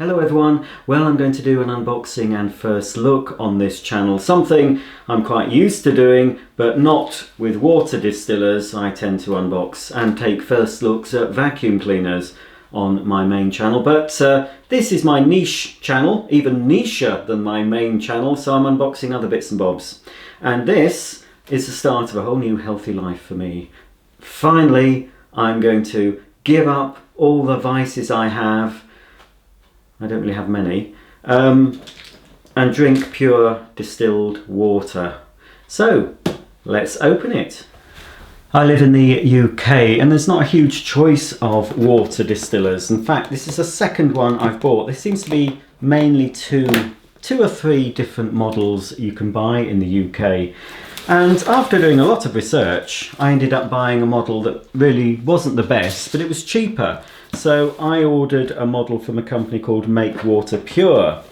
Hello everyone, well I'm going to do an unboxing and first look on this channel, something I'm quite used to doing but not with water distillers. I tend to unbox and take first looks at vacuum cleaners on my main channel, but this is my niche channel, even nicher than my main channel, so I'm unboxing other bits and bobs. And this is the start of a whole new healthy life for me. Finally, I'm going to give up all the vices I have. I don't really have many, and drink pure distilled water. So let's open it. I live in the UK and there's not a huge choice of water distillers. In fact, this is the second one I've bought. There seems to be mainly two or three different models you can buy in the UK. And after doing a lot of research, I ended up buying a model that really wasn't the best, but it was cheaper. So I ordered a model from a company called Make Water Pure,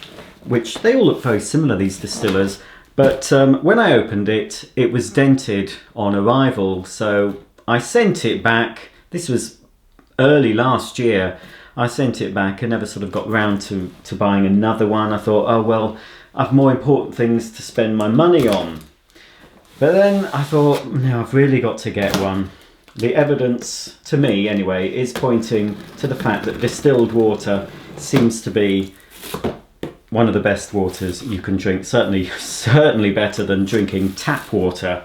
which they all look very similar, these distillers. But when I opened it, it was dented on arrival. So I sent it back. This was early last year. I sent it back and never sort of got round to buying another one. I thought, oh, well, I've more important things to spend my money on. But then I thought, no, I've really got to get one. The evidence, to me anyway, is pointing to the fact that distilled water seems to be one of the best waters you can drink. Certainly better than drinking tap water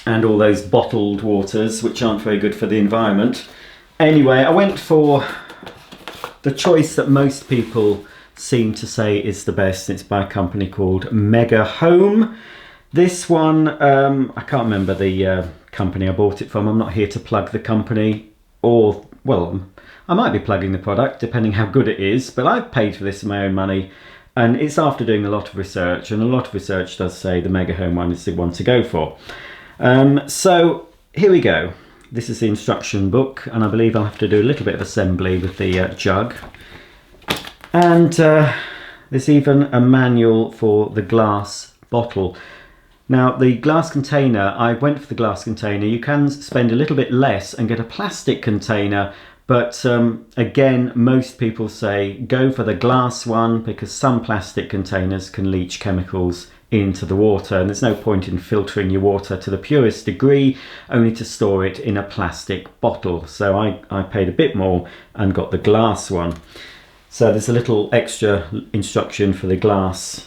and all those bottled waters, which aren't very good for the environment. Anyway, I went for the choice that most people seem to say is the best. It's by a company called Megahome. This one, I can't remember the company I bought it from. I'm not here to plug the company, or, well, I might be plugging the product depending how good it is, but I've paid for this with my own money, and it's after doing a lot of research, and a lot of research does say the Megahome one is the one to go for. So here we go. This is the instruction book, and I believe I'll have to do a little bit of assembly with the jug. And there's even a manual for the glass bottle. Now, the glass container, I went for the glass container. You can spend a little bit less and get a plastic container, but again, most people say go for the glass one because some plastic containers can leach chemicals into the water, and there's no point in filtering your water to the purest degree only to store it in a plastic bottle. So I paid a bit more and got the glass one. So there's a little extra instruction for the glass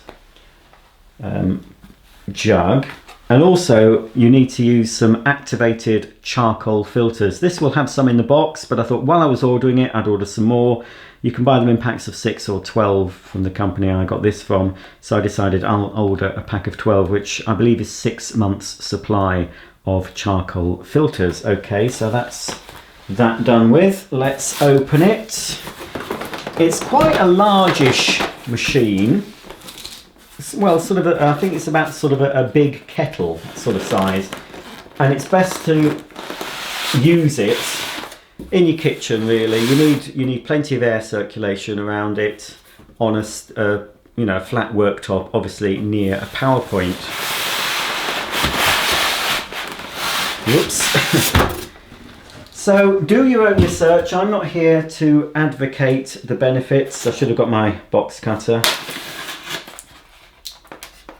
jug, and also you need to use some activated charcoal filters. This will have some in the box, but I thought while I was ordering it I'd order some more. You can buy them in packs of 6 or 12 from the company I got this from, so I decided I'll order a pack of 12, which I believe is 6 months supply of charcoal filters. Okay, so that's that done with. Let's open it. It's quite a largish machine. Well, sort of I think it's about sort of a big kettle sort of size, and it's best to use it in your kitchen. Really, you need plenty of air circulation around it on a flat worktop, obviously near a power point. Whoops. So do your own research. I'm not here to advocate the benefits. I should have got my box cutter.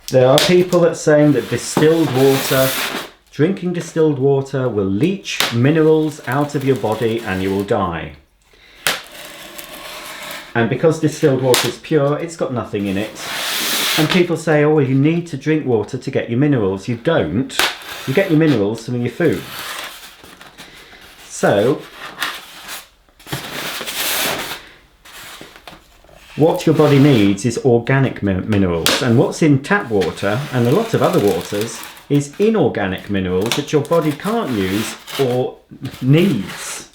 There are people that are saying that drinking distilled water will leach minerals out of your body and you will die. And because distilled water is pure, it's got nothing in it. And people say, oh, well, you need to drink water to get your minerals. You don't. You get your minerals from your food. So, what your body needs is organic minerals, and what's in tap water and a lot of other waters is inorganic minerals that your body can't use or needs.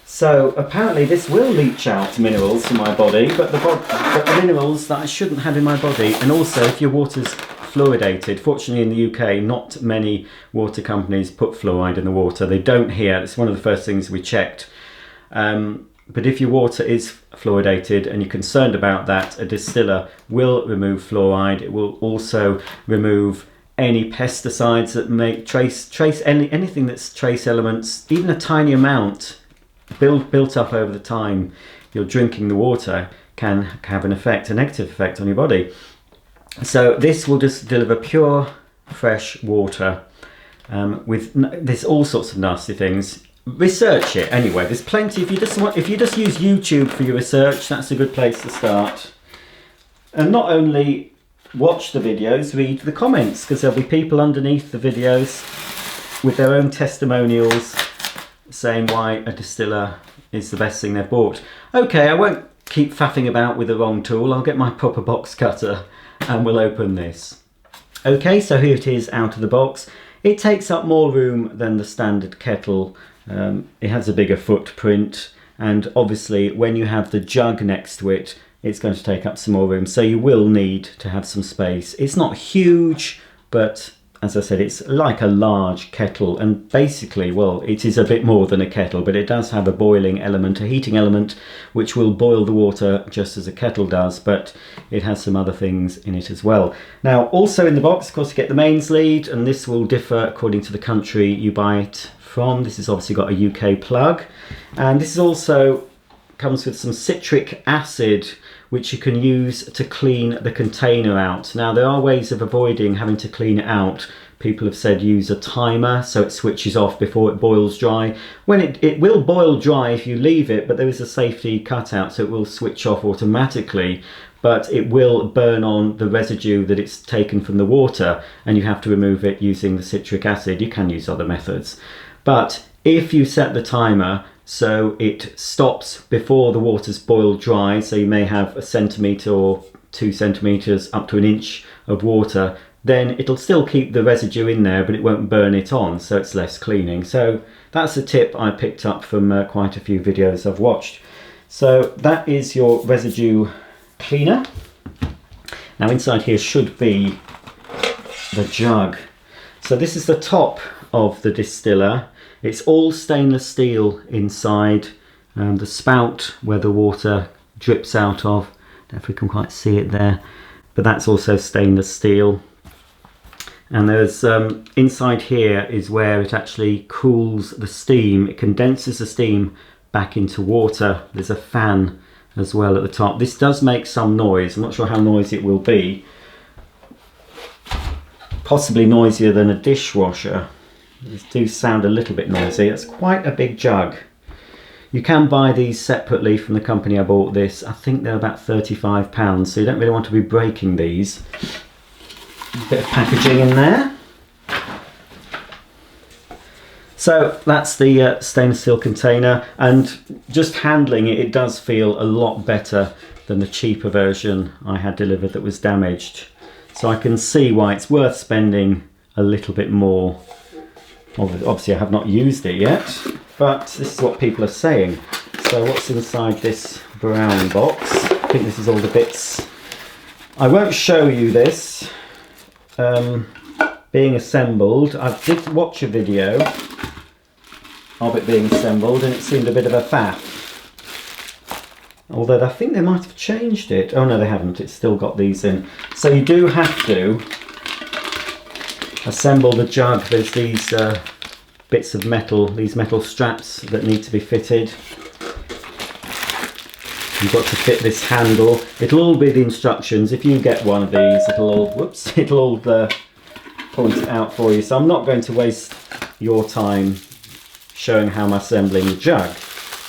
So apparently this will leach out minerals from my body, but the minerals that I shouldn't have in my body. And also, if your water's fluoridated, fortunately in the UK not many water companies put fluoride in the water. They don't here. It's one of the first things we checked. But if your water is fluoridated and you're concerned about that, a distiller will remove fluoride. It will also remove any pesticides that make anything that's trace elements, even a tiny amount built up over the time. you're drinking the water, can have an effect, a negative effect on your body. So this will just deliver pure, fresh water. There's all sorts of nasty things. Research it anyway. There's plenty. If you just use YouTube for your research, that's a good place to start. And not only watch the videos, read the comments, because there'll be people underneath the videos with their own testimonials saying why a distiller is the best thing they've bought. Okay, I won't keep faffing about with the wrong tool. I'll get my proper box cutter and we'll open this. Okay, so here it is out of the box. It takes up more room than the standard kettle. It has a bigger footprint, and obviously when you have the jug next to it, it's going to take up some more room, so you will need to have some space. It's not huge, but as I said, it's like a large kettle, and basically, well, it is a bit more than a kettle, but it does have a boiling element, a heating element, which will boil the water just as a kettle does, but it has some other things in it as well. Now, also in the box, of course, you get the mains lead, and this will differ according to the country you buy it from. This has obviously got a UK plug, and this is also comes with some citric acid, which you can use to clean the container out. Now, there are ways of avoiding having to clean it out. People have said use a timer so it switches off before it boils dry. When it will boil dry if you leave it, but there is a safety cutout, so it will switch off automatically, but it will burn on the residue that it's taken from the water, and you have to remove it using the citric acid. You can use other methods, but if you set the timer so it stops before the water's boiled dry, so you may have 1 centimetre or 2 centimetres up to 1 inch of water, then it'll still keep the residue in there, but it won't burn it on, so it's less cleaning. So that's a tip I picked up from quite a few videos I've watched. So that is your residue cleaner. Now inside here should be the jug. So this is the top of the distiller. It's all stainless steel inside. The spout where the water drips out of, I don't know if we can quite see it there, but that's also stainless steel. And there's inside here is where it actually cools the steam. It condenses the steam back into water. There's a fan as well at the top. This does make some noise. I'm not sure how noisy it will be. Possibly noisier than a dishwasher. These do sound a little bit noisy. It's quite a big jug. You can buy these separately from the company I bought this. I think they're about £35, so you don't really want to be breaking these. A bit of packaging in there. So that's the stainless steel container, and just handling it, it does feel a lot better than the cheaper version I had delivered that was damaged. So I can see why it's worth spending a little bit more. Obviously I have not used it yet, but this is what people are saying. So what's inside this brown box? I think this is all the bits. I won't show you this being assembled. I did watch a video of it being assembled and it seemed a bit of a faff. Although I think they might have changed it. Oh no, they haven't. It's still got these in. So you do have to assemble the jug. There's these bits of metal, these metal straps that need to be fitted. You've got to fit this handle. It'll all be the instructions. If you get one of these, it'll all point it out for you. So I'm not going to waste your time showing how I'm assembling the jug.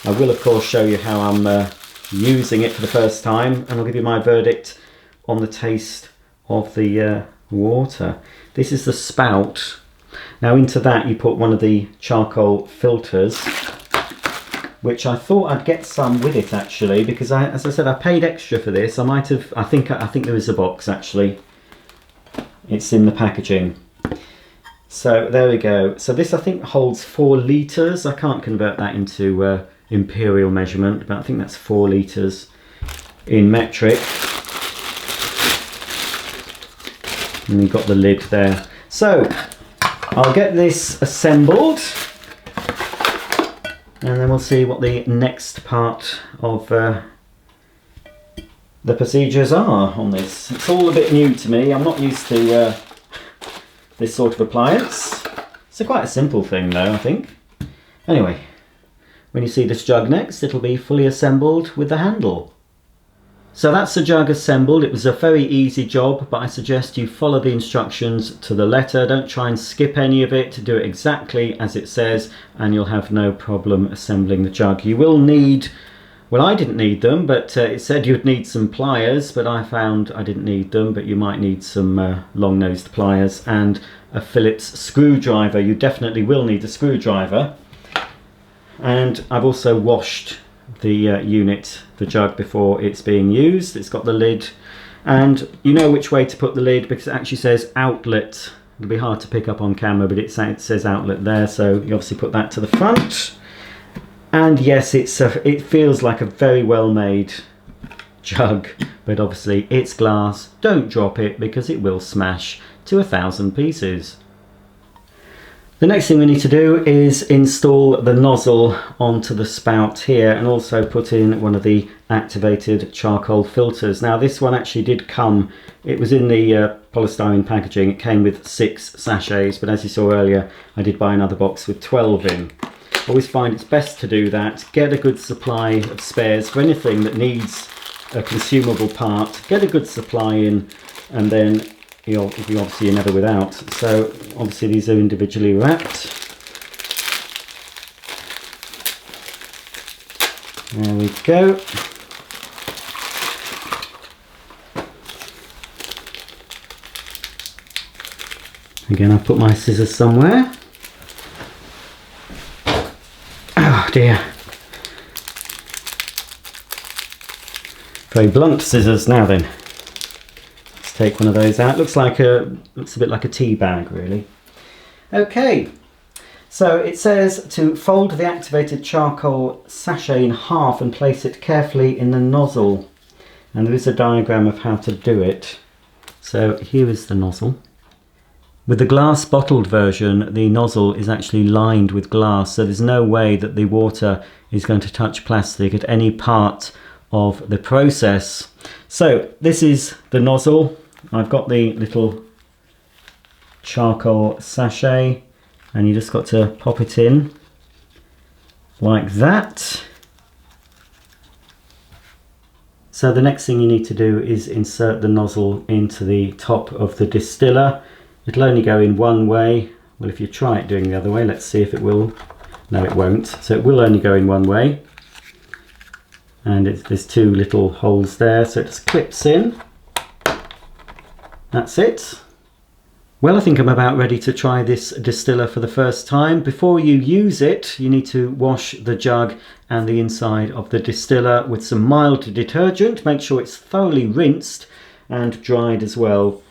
I will of course show you how I'm using it for the first time, and I'll give you my verdict on the taste of the water. This is the spout. Now into that you put one of the charcoal filters, which I thought I'd get some with it actually, because as I said, I paid extra for this. I think there is a box actually. It's in the packaging. So there we go. So this I think holds 4 litres. I can't convert that into imperial measurement, but I think that's 4 litres in metric. And you've got the lid there. So I'll get this assembled and then we'll see what the next part of the procedures are on this. It's all a bit new to me. I'm not used to this sort of appliance. It's quite a simple thing though, I think. Anyway, when you see this jug next, it'll be fully assembled with the handle. So that's the jug assembled. It was a very easy job, but I suggest you follow the instructions to the letter. Don't try and skip any of it. Do it exactly as it says and you'll have no problem assembling the jug. You will need, well, I didn't need them, but it said you'd need some pliers, but I found I didn't need them, but you might need some long-nosed pliers and a Phillips screwdriver. You definitely will need a screwdriver. And I've also washed the unit, the jug, before it's being used. It's got the lid, and you know which way to put the lid because it actually says outlet. It'll be hard to pick up on camera, but it says outlet there, so you obviously put that to the front. And yes, it feels like a very well made jug, but obviously it's glass. Don't drop it because it will smash to 1,000 pieces. The next thing we need to do is install the nozzle onto the spout here and also put in one of the activated charcoal filters. Now this one actually did come, it was in the polystyrene packaging, it came with 6 sachets, but as you saw earlier I did buy another box with 12 in. I always find it's best to do that. Get a good supply of spares for anything that needs a consumable part. Get a good supply in, and then you're never without. So obviously these are individually wrapped. There we go. Again, I've put my scissors somewhere. Oh dear. Very blunt scissors now then. Take one of those out. Looks a bit like a tea bag, really. Okay, so it says to fold the activated charcoal sachet in half and place it carefully in the nozzle. And there is a diagram of how to do it. So here is the nozzle. With the glass bottled version, the nozzle is actually lined with glass, so there's no way that the water is going to touch plastic at any part of the process. So this is the nozzle. I've got the little charcoal sachet and you just got to pop it in like that. So the next thing you need to do is insert the nozzle into the top of the distiller. It'll only go in one way. Well, if you try it doing the other way, let's see if it will. No, it won't. So it will only go in one way. And there's 2 little holes there, so it just clips in. That's it. Well, I think I'm about ready to try this distiller for the first time. Before you use it, you need to wash the jug and the inside of the distiller with some mild detergent. Make sure it's thoroughly rinsed and dried as well.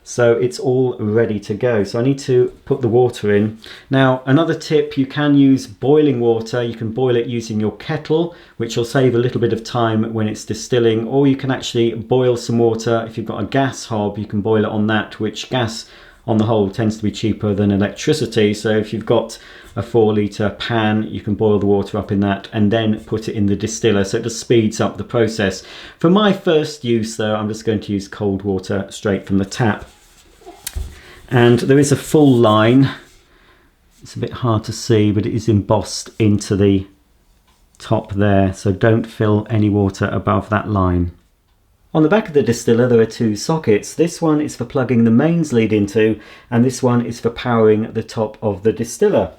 So it's all ready to go. So I need to put the water in. Now, another tip, you can use boiling water. You can boil it using your kettle, which will save a little bit of time when it's distilling, or you can actually boil some water. If you've got a gas hob, you can boil it on that, which gas on the whole tends to be cheaper than electricity. So if you've got a 4-litre pan, you can boil the water up in that and then put it in the distiller, so it just speeds up the process. For my first use though, I'm just going to use cold water straight from the tap. And there is a full line. It's a bit hard to see, but it is embossed into the top there, so don't fill any water above that line. On the back of the distiller there are 2 sockets. This one is for plugging the mains lead into, and this one is for powering the top of the distiller.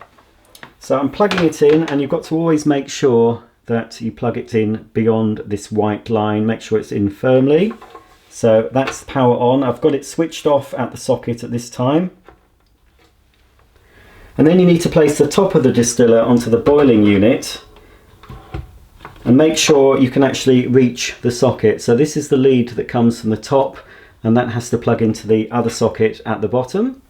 So I'm plugging it in, and you've got to always make sure that you plug it in beyond this white line. Make sure it's in firmly. So that's power on. I've got it switched off at the socket at this time. And then you need to place the top of the distiller onto the boiling unit and make sure you can actually reach the socket. So this is the lead that comes from the top, and that has to plug into the other socket at the bottom.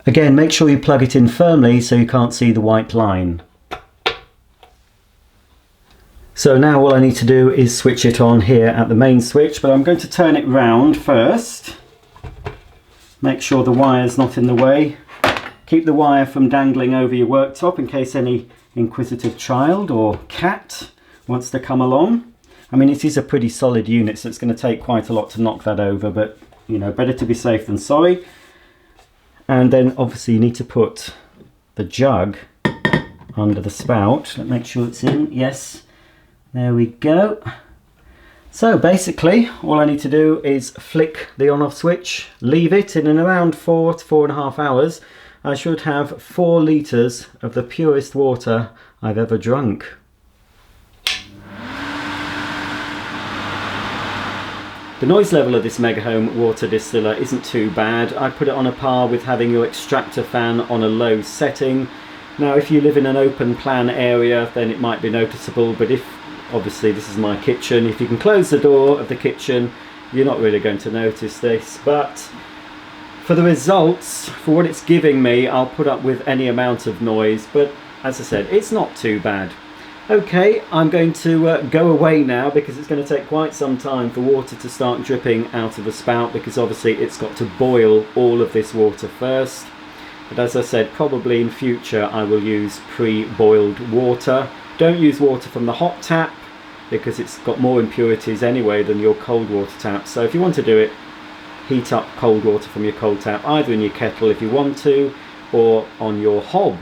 Again, make sure you plug it in firmly so you can't see the white line. So now all I need to do is switch it on here at the main switch, but I'm going to turn it round first. Make sure the wire's not in the way. Keep the wire from dangling over your worktop in case any inquisitive child or cat wants to come along. I mean, it is a pretty solid unit, so it's going to take quite a lot to knock that over, but you know, better to be safe than sorry. And then obviously you need to put the jug under the spout. Let's make sure it's in. Yes, there we go. So basically all I need to do is flick the on-off switch, leave it in around 4 to 4.5 hours. I should have 4 litres of the purest water I've ever drunk. The noise level of this Megahome water distiller isn't too bad. I put it on a par with having your extractor fan on a low setting. Now if you live in an open plan area then it might be noticeable, but if obviously this is my kitchen, if you can close the door of the kitchen you're not really going to notice this, but for the results, for what it's giving me, I'll put up with any amount of noise, but as I said, it's not too bad. Okay, I'm going to go away now because it's going to take quite some time for water to start dripping out of the spout, because obviously it's got to boil all of this water first. But as I said, probably in future I will use pre-boiled water. Don't use water from the hot tap because it's got more impurities anyway than your cold water tap. So if you want to do it, heat up cold water from your cold tap, either in your kettle if you want to, or on your hob.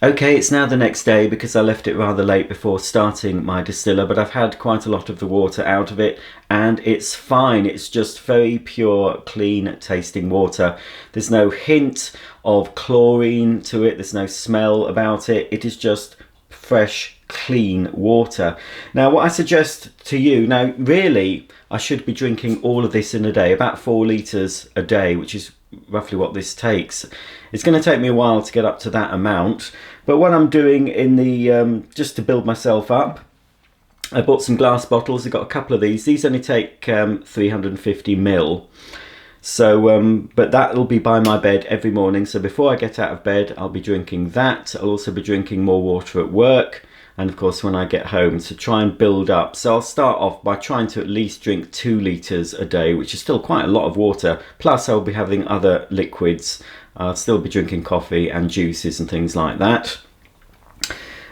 Okay, it's now the next day because I left it rather late before starting my distiller, but I've had quite a lot of the water out of it and it's fine. It's just very pure, clean tasting water. There's no hint of chlorine to it, there's no smell about it. It is just fresh, clean water. Now what I suggest to you, now really I should be drinking all of this in a day, about 4 litres a day, which is roughly what this takes. It's going to take me a while to get up to that amount, but what I'm doing in the just to build myself up, I bought some glass bottles. I've got a couple of these only take 350 ml, so but that'll be by my bed every morning, so before I get out of bed I'll be drinking that. I'll also be drinking more water at work and of course when I get home, to try and build up. So I'll start off by trying to at least drink 2 litres a day, which is still quite a lot of water, plus I'll be having other liquids. I'll still be drinking coffee and juices and things like that.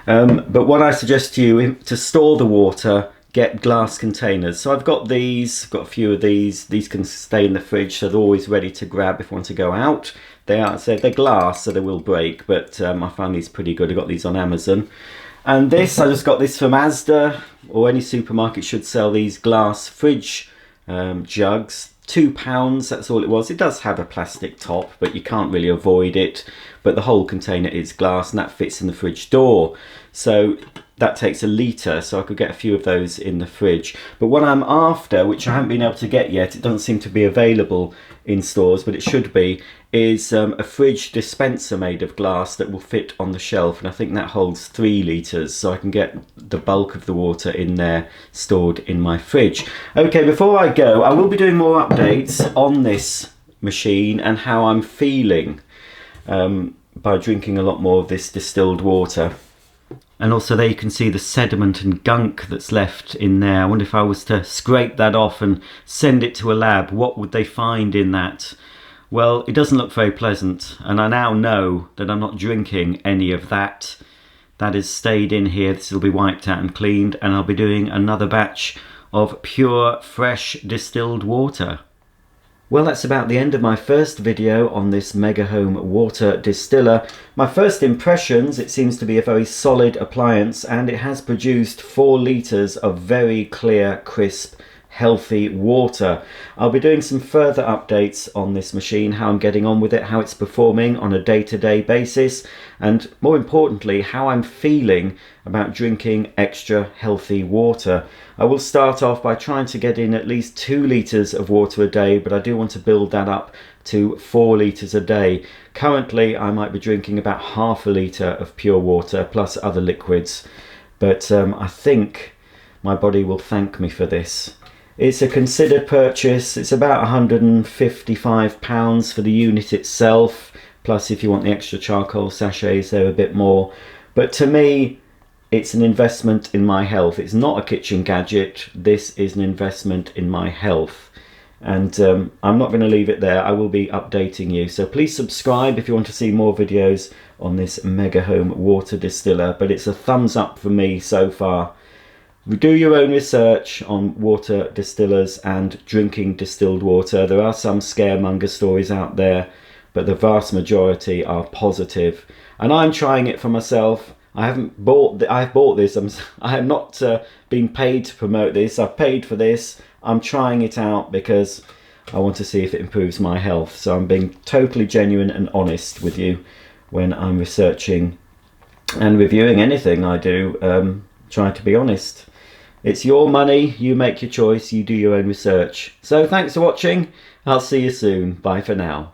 But what I suggest to you, to store the water, get glass containers. So I've got these, got a few of these. These can stay in the fridge, so they're always ready to grab if I want to go out. They're glass, so they will break, but I find these pretty good. I got these on Amazon. And this, I just got this from Asda, or any supermarket should sell these glass fridge jugs. £2, that's all it was. It does have a plastic top, but you can't really avoid it. But the whole container is glass and that fits in the fridge door. So that takes 1 litre, so I could get a few of those in the fridge. But what I'm after, which I haven't been able to get yet, it doesn't seem to be available in stores, but it should be, is a fridge dispenser made of glass that will fit on the shelf, and I think that holds 3 litres, so I can get the bulk of the water in there stored in my fridge. Okay, before I go, I will be doing more updates on this machine and how I'm feeling by drinking a lot more of this distilled water. And also there you can see the sediment and gunk that's left in there. I wonder if I was to scrape that off and send it to a lab, what would they find in that? Well, it doesn't look very pleasant, and I now know that I'm not drinking any of that. That has stayed in here. This will be wiped out and cleaned, and I'll be doing another batch of pure, fresh distilled water. Well, that's about the end of my first video on this Megahome water distiller. My first impressions, it seems to be a very solid appliance, and it has produced 4 litres of very clear, crisp, healthy water. I'll be doing some further updates on this machine, how I'm getting on with it, how it's performing on a day-to-day basis, and more importantly, how I'm feeling about drinking extra healthy water. I will start off by trying to get in at least 2 litres of water a day, but I do want to build that up to 4 litres a day. Currently, I might be drinking about half a litre of pure water plus other liquids, but I think my body will thank me for this. It's a considered purchase. It's about £155 for the unit itself, plus if you want the extra charcoal sachets, they're a bit more. But to me, it's an investment in my health. It's not a kitchen gadget. This is an investment in my health. And I'm not going to leave it there. I will be updating you. So please subscribe if you want to see more videos on this Megahome water distiller. But it's a thumbs up for me so far. Do your own research on water distillers and drinking distilled water. There are some scaremonger stories out there, but the vast majority are positive. And I'm trying it for myself. I've bought this. I have not been paid to promote this. I've paid for this. I'm trying it out because I want to see if it improves my health. So I'm being totally genuine and honest with you when I'm researching and reviewing anything I do. Trying to be honest. It's your money. You make your choice. You do your own research. So thanks for watching. I'll see you soon. Bye for now.